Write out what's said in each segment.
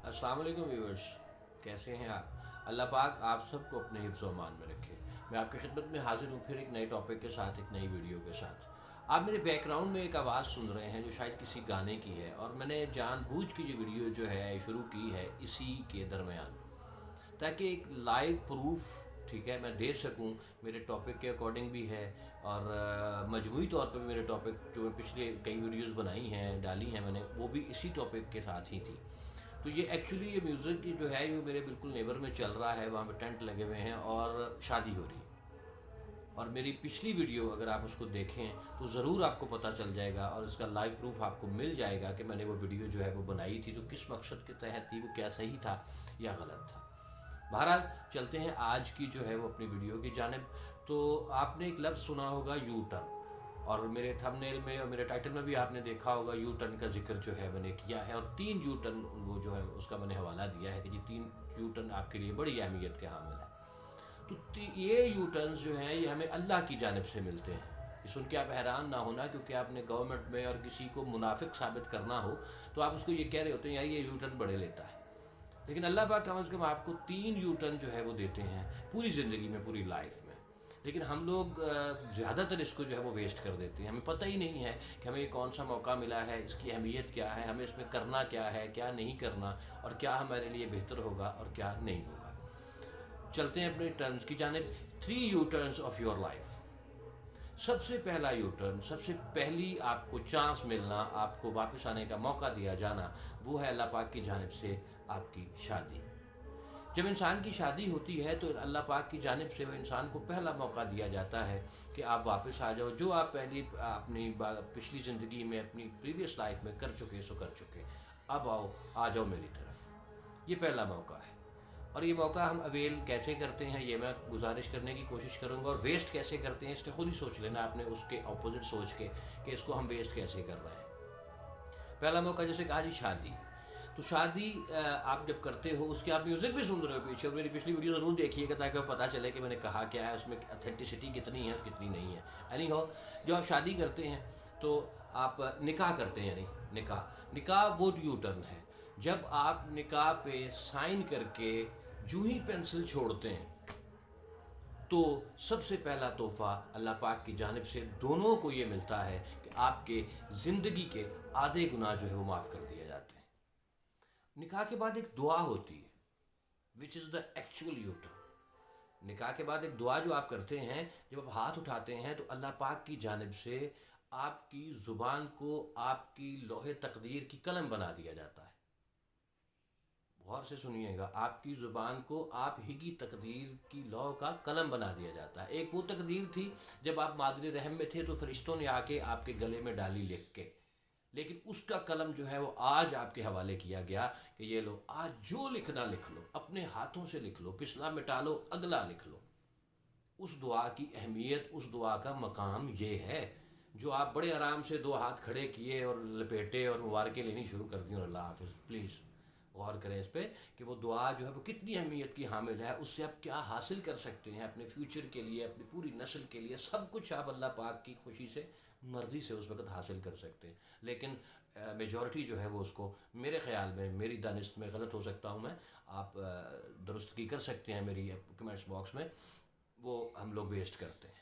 अस्सलाम वालेकुम व्यूअर्स, कैसे हैं आप? अल्लाह पाक आप सबको अपने हिफ्ज़ व अमान में रखे। मैं आपकी खिदमत में हाजिर हूँ फिर एक नए टॉपिक के साथ, एक नई वीडियो के साथ। आप मेरे बैकग्राउंड में एक आवाज़ सुन रहे हैं जो शायद किसी गाने की है, और मैंने जानबूझ के ये वीडियो जो है शुरू की है इसी के दरमियान, ताकि एक लाइव प्रूफ, ठीक है, मैं दे सकूं। मेरे टॉपिक के अकॉर्डिंग भी है, और मजमूई तौर पे भी मेरे टॉपिक जो मैं पिछले कई वीडियोस बनाई हैं, डाली हैं मैंने, वो भी इसी टॉपिक के साथ ही थी। तो ये एक्चुअली ये म्यूज़िक की जो है ये मेरे बिल्कुल नेबर में चल रहा है, वहाँ पे टेंट लगे हुए हैं और शादी हो रही है। और मेरी पिछली वीडियो अगर आप उसको देखें तो ज़रूर आपको पता चल जाएगा, और इसका लाइव प्रूफ आपको मिल जाएगा कि मैंने वो वीडियो जो है वो बनाई थी तो किस मकसद के तहत थी, वो क्या सही था या गलत था। बहरहाल चलते हैं आज की जो है वो अपनी वीडियो की जानिब। तो आपने एक लफ्ज़ सुना होगा यू टर्न, और मेरे थंबनेल में और मेरे टाइटल में भी आपने देखा होगा यू टर्न का जिक्र जो है मैंने किया है, और 3 यू टर्न वो जो है उसका मैंने हवाला दिया है कि जी 3 यू टर्न आपके लिए बड़ी अहमियत के हामिल है। तो ये यू टर्न्स जो हैं ये हमें अल्लाह की जानिब से मिलते हैं। ये सुन के आप हैरान ना होना, क्योंकि आपने गवर्नमेंट में और किसी को मुनाफिक साबित करना हो तो आप उसको ये कह रहे होते हैं यार ये यू टर्न बड़े लेता है। लेकिन अल्लाह पाक कम से कम आपको 3 यू टर्न जो है वो देते हैं पूरी ज़िंदगी में, पूरी लाइफ में। लेकिन हम लोग ज़्यादातर इसको जो है वो वेस्ट कर देते हैं। हमें पता ही नहीं है कि हमें ये कौन सा मौका मिला है, इसकी अहमियत क्या है, हमें इसमें करना क्या है, क्या नहीं करना, और क्या हमारे लिए बेहतर होगा और क्या नहीं होगा। चलते हैं अपने टर्न्स की जानिब। 3 you turns of your life. सबसे पहला यू टर्न, सबसे पहली आपको चांस मिलना, आपको वापस आने का मौका दिया जाना, वो है अल्लाह पाक की जानिब से आपकी शादी। जब इंसान की शादी होती है तो अल्लाह पाक की जानिब से वो इंसान को पहला मौका दिया जाता है कि आप वापस आ जाओ, जो आप पहली अपनी पिछली ज़िंदगी में, अपनी प्रीवियस लाइफ में कर चुके सो कर चुके, अब आओ, आ जाओ मेरी तरफ। ये पहला मौका है, और ये मौका हम अवेल कैसे करते हैं ये मैं गुजारिश करने की कोशिश करूँगा, और वेस्ट कैसे करते हैं इसके खुद ही सोच लेना आपने, उसके अपोजिट सोच के कि इसको हम वेस्ट कैसे कर रहे हैं। पहला मौका, जैसे कहा जी शादी। तो शादी आप जब करते हो उसके आप म्यूज़िक भी सुन रहे हो पीछे, और मेरी पिछली वीडियो ज़रूर देखिएगा ताकि आपको पता चले कि मैंने कहा क्या है, उसमें अथेंटिसिटी कितनी है और कितनी नहीं है। एनी हो, जब आप शादी करते हैं तो आप निकाह करते हैं, यानी निकाह वो यू टर्न है जब आप निकाह पे साइन करके जूं ही पेंसिल छोड़ते हैं तो सबसे पहला तोहफ़ा अल्लाह पाक की जानिब से दोनों को ये मिलता है कि आपके ज़िंदगी के आधे गुनाह जो है वो माफ़ कर दिए जाते हैं। निकाह के बाद एक दुआ होती है which is the actual U turn. निकाह के बाद एक दुआ जो आप करते हैं, जब आप हाथ उठाते हैं तो अल्लाह पाक की जानिब से आपकी ज़ुबान को आपकी लोहे तकदीर की कलम बना दिया जाता है। गौर से सुनिएगा, आपकी ज़ुबान को आप ही की तकदीर की लौ का कलम बना दिया जाता है। एक वो तकदीर थी जब आप मादरी रहम में थे तो फरिश्तों ने आके आपके गले में डाली लिख के, लेकिन उसका कलम जो है वो आज आपके हवाले किया गया कि ये लो, आज जो लिखना लिख लो, अपने हाथों से लिख लो, पिछला मिटा लो, अगला लिख लो। उस दुआ की अहमियत, उस दुआ का मकाम ये है जो आप बड़े आराम से 2 हाथ खड़े किए और लपेटे और मुबारकें लेनी शुरू कर दी और अल्लाह हाफिज़। प्लीज़ गौर करें इस पर कि वो दुआ जो है वो कितनी अहमियत की हामिल है, उससे आप क्या हासिल कर सकते हैं अपने फ्यूचर के लिए, अपनी पूरी नस्ल के लिए, सब कुछ आप अल्लाह पाक की खुशी से, मर्ज़ी से उस वक़्त हासिल कर सकते हैं। लेकिन मेजॉरिटी जो है वो उसको, मेरे ख़्याल में, मेरी दानिश में गलत हो सकता हूँ मैं, आप दुरुस्तगी कर सकते हैं मेरी कमेंट्स बॉक्स में, वो हम लोग वेस्ट करते हैं।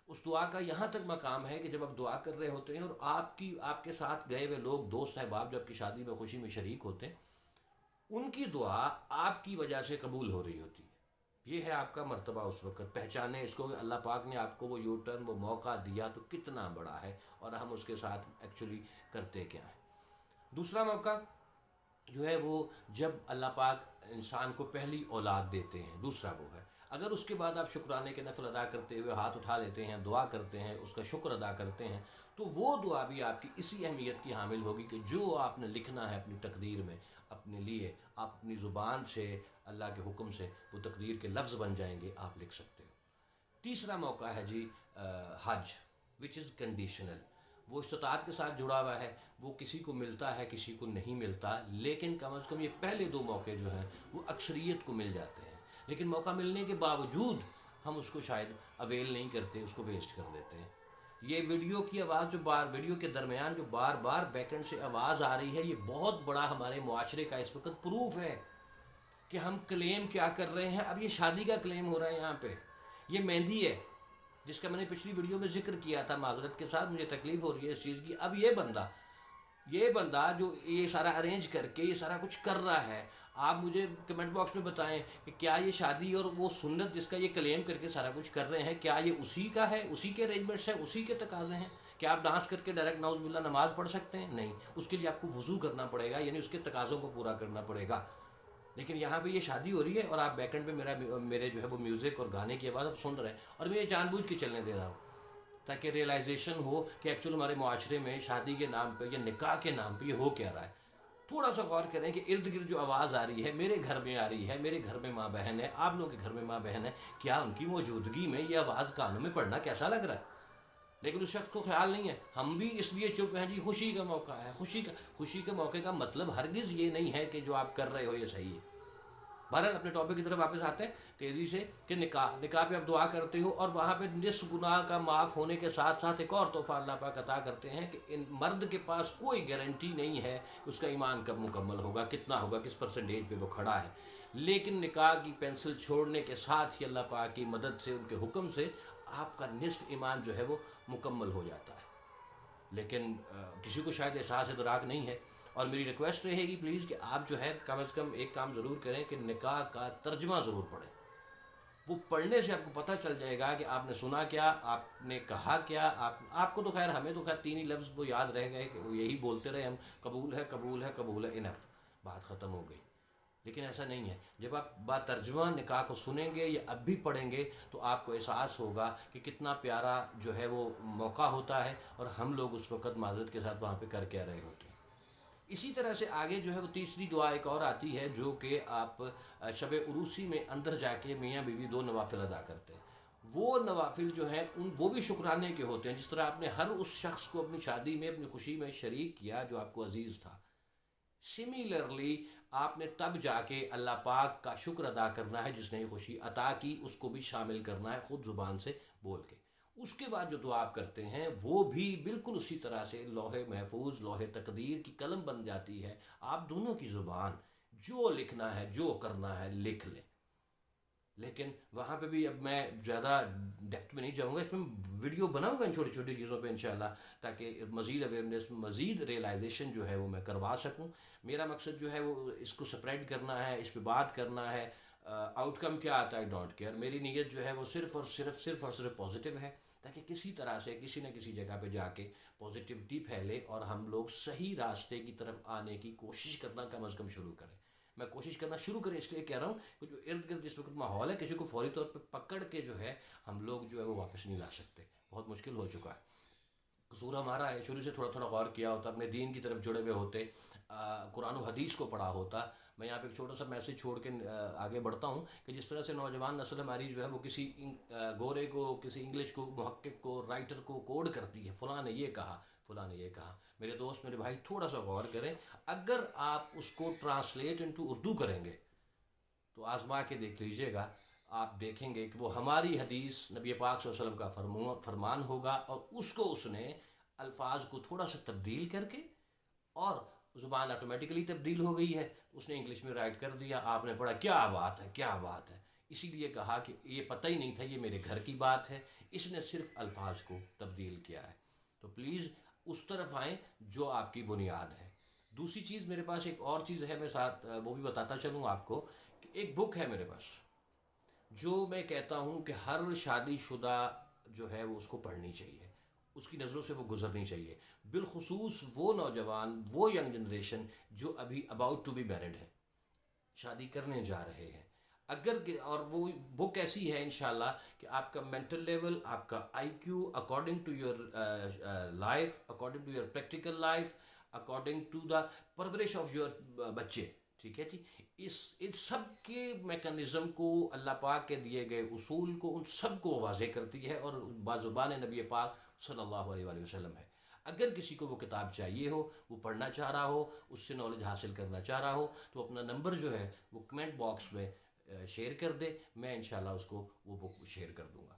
उस दुआ का यहाँ तक मकाम है कि जब आप दुआ कर रहे होते हैं और आपके साथ गए हुए लोग, दोस्त अहबाब जो आपकी शादी में खुशी में शरीक होते हैं, उनकी दुआ आपकी वजह से कबूल हो रही होती है। ये है आपका मर्तबा उस वक्त। पहचाने इसको कि अल्लाह पाक ने आपको वो यू टर्न, वो मौका दिया तो कितना बड़ा है, और हम उसके साथ एक्चुअली करते क्या है। दूसरा मौका जो है वो जब अल्लाह पाक इंसान को पहली औलाद देते हैं, दूसरा वो है। अगर उसके बाद आप शुक्राने के नफल अदा करते हुए हाथ उठा लेते हैं, दुआ करते हैं, उसका शुक्र अदा करते हैं, तो वो दुआ भी आपकी इसी अहमियत की हामिल होगी कि जो आपने लिखना है अपनी तकदीर में अपने लिए, आप अपनी ज़ुबान से अल्लाह के हुक्म से वो तकदीर के लफ्ज़ बन जाएंगे, आप लिख सकते हो। तीसरा मौका है जी हज, विच इज़ कंडीशनल। वो इस्तात के साथ जुड़ा हुआ है, वो किसी को मिलता है किसी को नहीं मिलता, लेकिन कम अज़ कम ये पहले 2 मौके जो हैं वो अक्सरियत को मिल जाते हैं। लेकिन मौका मिलने के बावजूद हम उसको शायद अवेल नहीं करते, उसको वेस्ट कर देते हैं। ये वीडियो की आवाज़ जो बार वीडियो के दरमियान जो बार बार बैकएंड से आवाज़ आ रही है, ये बहुत बड़ा हमारे मुआशरे का इस वक्त प्रूफ है कि हम क्लेम क्या कर रहे हैं। अब ये शादी का क्लेम हो रहा है यहाँ पे, ये मेहंदी है जिसका मैंने पिछली वीडियो में जिक्र किया था। माजरत के साथ मुझे तकलीफ़ हो रही है इस चीज़ की। अब ये बंदा जो ये सारा अरेंज करके ये सारा कुछ कर रहा है, आप मुझे कमेंट बॉक्स में बताएं कि क्या ये शादी और वो सुन्नत जिसका ये क्लेम करके सारा कुछ कर रहे हैं, क्या ये उसी का है, उसी के अरेंजमेंट्स हैं, उसी के तकाजे हैं? क्या आप डांस करके डायरेक्ट नाउज़ुबिल्लाह नमाज पढ़ सकते हैं? नहीं, उसके लिए आपको वज़ू करना पड़ेगा, यानी उसके तकाज़ों को पूरा करना पड़ेगा। लेकिन यहाँ पे ये शादी हो रही है और आप बैकएंड पे मेरे जो है वो म्यूज़िक और गाने की आवाज़ आप सुन रहे हैं, और मैं ये जानबूझ के चलने दे रहा हूँ ताकि रियलाइजेशन हो कि एक्चुअल हमारे माशरे में शादी के नाम पे या निकाह के नाम पे ये हो क्या रहा है। थोड़ा सा गौर करें कि इर्द गिर्द जो आवाज़ आ रही है, मेरे घर में आ रही है, मेरे घर में माँ बहन है, आप लोगों के घर में माँ बहन है, क्या उनकी मौजूदगी में ये आवाज़ कानों में पड़ना कैसा लग रहा है? लेकिन उस शख्स को ख्याल नहीं है, हम भी इसलिए चुप हैं जी खुशी का मौका है। खुशी के मौके का मतलब हरगिज़ ये नहीं है कि जो आप कर रहे हो ये सही है। बहरहाल अपने टॉपिक की तरफ वापस आते हैं तेज़ी से कि निकाह पे आप दुआ करते हो और वहाँ पे निस्फ गुनाह का माफ़ होने के साथ साथ एक और तोहफ़ा अल्लाह पाक अता करते हैं कि इन मर्द के पास कोई गारंटी नहीं है कि उसका ईमान कब मुकम्मल होगा, कितना होगा, किस परसेंटेज पे वो खड़ा है। लेकिन निकाह की पेंसिल छोड़ने के साथ ही अल्लाह पाक की मदद से, उनके हुक्म से आपका निस्फ ईमान जो है वो मुकम्मल हो जाता है। लेकिन किसी को शायद एहसास इदराक नहीं है, और मेरी रिक्वेस्ट रहेगी प्लीज़ कि आप जो है कम से कम एक काम ज़रूर करें कि निकाह का तर्जमा ज़रूर पढ़ें। वो पढ़ने से आपको पता चल जाएगा कि आपने सुना क्या, आपने कहा क्या। आपको तो खैर, हमें तो खैर 3 ही लफ्ज़ वो याद रह गए कि वो यही बोलते रहे हम, कबूल है कबूल है कबूल है, इनफ, बात ख़त्म हो गई। लेकिन ऐसा नहीं है। जब आप बातर्जुमा निकाह को सुनेंगे या अब भी पढ़ेंगे तो आपको एहसास होगा कि कितना प्यारा जो है वो मौका होता है और हम लोग उस वक़्त माज़रत के साथ वहाँ पे कर क्या रहे होते हैं। इसी तरह से आगे जो है वो तीसरी दुआ एक और आती है जो कि आप शब उरूसी में अंदर जाके मियाँ बीवी 2 नवाफिल अदा करते हैं। वो नवाफिल जो हैं वो भी शुक्राने के होते हैं। जिस तरह आपने हर उस शख्स को अपनी शादी में, अपनी खुशी में शरीक किया जो आपको अजीज़ था, सिमिलरली आपने तब जाके अल्लाह पाक का शुक्र अदा करना है जिसने ये खुशी अता की, उसको भी शामिल करना है ख़ुद ज़ुबान से बोल के। उसके बाद जो दुआ आप करते हैं वो भी बिल्कुल उसी तरह से लोहे महफूज, लोहे तकदीर की कलम बन जाती है। आप दोनों की ज़ुबान जो लिखना है, जो करना है लिख लें। लेकिन वहाँ पे भी अब मैं ज़्यादा डेप्थ में नहीं जाऊँगा, इसमें वीडियो बनाऊँगा इन छोटी छोटी चीज़ों पे इंशाल्लाह, ताकि मज़ीद अवेयरनेस, मज़ीद रियलाइजेशन जो है वो मैं करवा सकूँ। मेरा मकसद जो है वो इसको स्प्रेड करना है, इस पर बात करना है। आउटकम क्या आता है डोंट केयर। मेरी नीयत जो है वो सिर्फ पॉजिटिव है, ताकि किसी तरह से किसी न किसी जगह पे जाके पॉजिटिविटी फैले और हम लोग सही रास्ते की तरफ आने की कोशिश करना कम अज़ कम शुरू करें। मैं कोशिश करना शुरू करें इसलिए कह रहा हूँ कि जो इर्द गिर्द जिस वक्त माहौल है, किसी को फौरी तौर पर पकड़ के जो है हम लोग जो है वो वापस नहीं ला सकते। बहुत मुश्किल हो चुका है। कसूर हमारा है, शुरू से थोड़ा थोड़ा गौर किया होता, अपने दीन की तरफ जुड़े हुए होते, कुरान और हदीस को पढ़ा होता। मैं यहाँ पे एक छोटा सा मैसेज छोड़ के आगे बढ़ता हूँ कि जिस तरह से नौजवान नस्ल हमारी जो है वो किसी गोरे को, किसी इंग्लिश को, मुहक्किक को, राइटर को कोड करती है, फ़लाँ ने ये कहा, फ़लाँ ने ये कहा। मेरे दोस्त, मेरे भाई, थोड़ा सा गौर करें। अगर आप उसको ट्रांसलेट इनटू उर्दू करेंगे तो आज़मा के देख लीजिएगा, आप देखेंगे कि वो हमारी हदीस, नबी पाक सल्लल्लाहु अलैहि वसल्लम का फरमान होगा, और उसको उसने अल्फाज को थोड़ा सा तब्दील करके, और ज़ुबान ऑटोमेटिकली तब्दील हो गई है, उसने इंग्लिश में राइट कर दिया, आपने पढ़ा, क्या बात है, क्या बात है। इसीलिए कहा कि ये पता ही नहीं था, ये मेरे घर की बात है, इसने सिर्फ अल्फाज को तब्दील किया है। तो प्लीज़ उस तरफ आएँ जो आपकी बुनियाद है। दूसरी चीज़, मेरे पास एक और चीज़ है, मैं साथ वो भी बताता चलूँ आपको कि एक बुक है मेरे पास जो मैं कहता हूँ कि हर शादीशुदा जो है वो उसको पढ़नी चाहिए, उसकी नज़रों से वो गुज़रनी चाहिए। बिलखुसूस वो नौजवान, वो यंग जनरेशन जो अभी अबाउट टू बी मैरिड है, शादी करने जा रहे हैं। और वो बुक ऐसी है इंशाल्लाह कि आपका मेंटल लेवल, आपका IQ, according to your life, according to your practical life, according to the परवरिश ऑफ योर बच्चे, ठीक है जी, इन सब के मेकनिज़म को, अल्लाह पाक के दिए गए उसूल को, उन सब को वाज़े करती है और बाज़ुबान नबी पाक सल्लल्लाहु अलैहि वसल्लम है। अगर किसी को वो किताब चाहिए हो, वो पढ़ना चाह रहा हो, उससे नॉलेज हासिल करना चाह रहा हो, तो अपना नंबर जो है वो कमेंट बॉक्स में शेयर कर दे, मैं इंशाल्लाह उसको वो बुक शेयर कर दूँगा।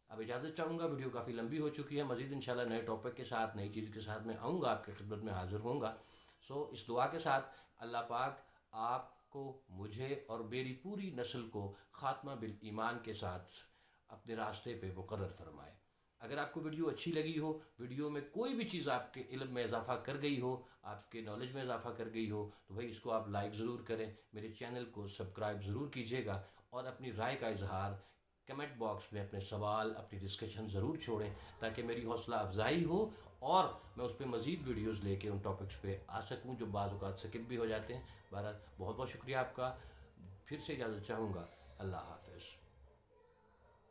अब इजाज़त चाहूँगा, वीडियो काफ़ी लंबी हो चुकी है। मज़ीद इंशाल्लाह नए टॉपिक के साथ, नई चीज़ के साथ मैं आऊँगा, आपकी खिदमत में हाज़िर होऊंगा। सो इस दुआ के साथ अल्लाह पाक आपको, मुझे और मेरी पूरी नस्ल को ख़ात्मा बिल ईमान के साथ अपने रास्ते पे मुकर्रर फरमाए। अगर आपको वीडियो अच्छी लगी हो, वीडियो में कोई भी चीज़ आपके इल्म में इजाफ़ा कर गई हो, आपके नॉलेज में इजाफ़ा कर गई हो, तो भाई इसको आप लाइक ज़रूर करें, मेरे चैनल को सब्सक्राइब ज़रूर कीजिएगा और अपनी राय का इजहार कमेंट बॉक्स में, अपने सवाल, अपनी डिस्कशन ज़रूर छोड़ें, ताकि मेरी हौसला अफजाई हो और मैं उस पर मज़ीद वीडियोज़ लेके उन टॉपिक्स पे आ सकूँ जो बाज़ औक़ात स्किप भी हो जाते हैं। बहरहाल बहुत बहुत शुक्रिया आपका। फिर से इजाज़त चाहूँगा। अल्लाह हाफ़िज़।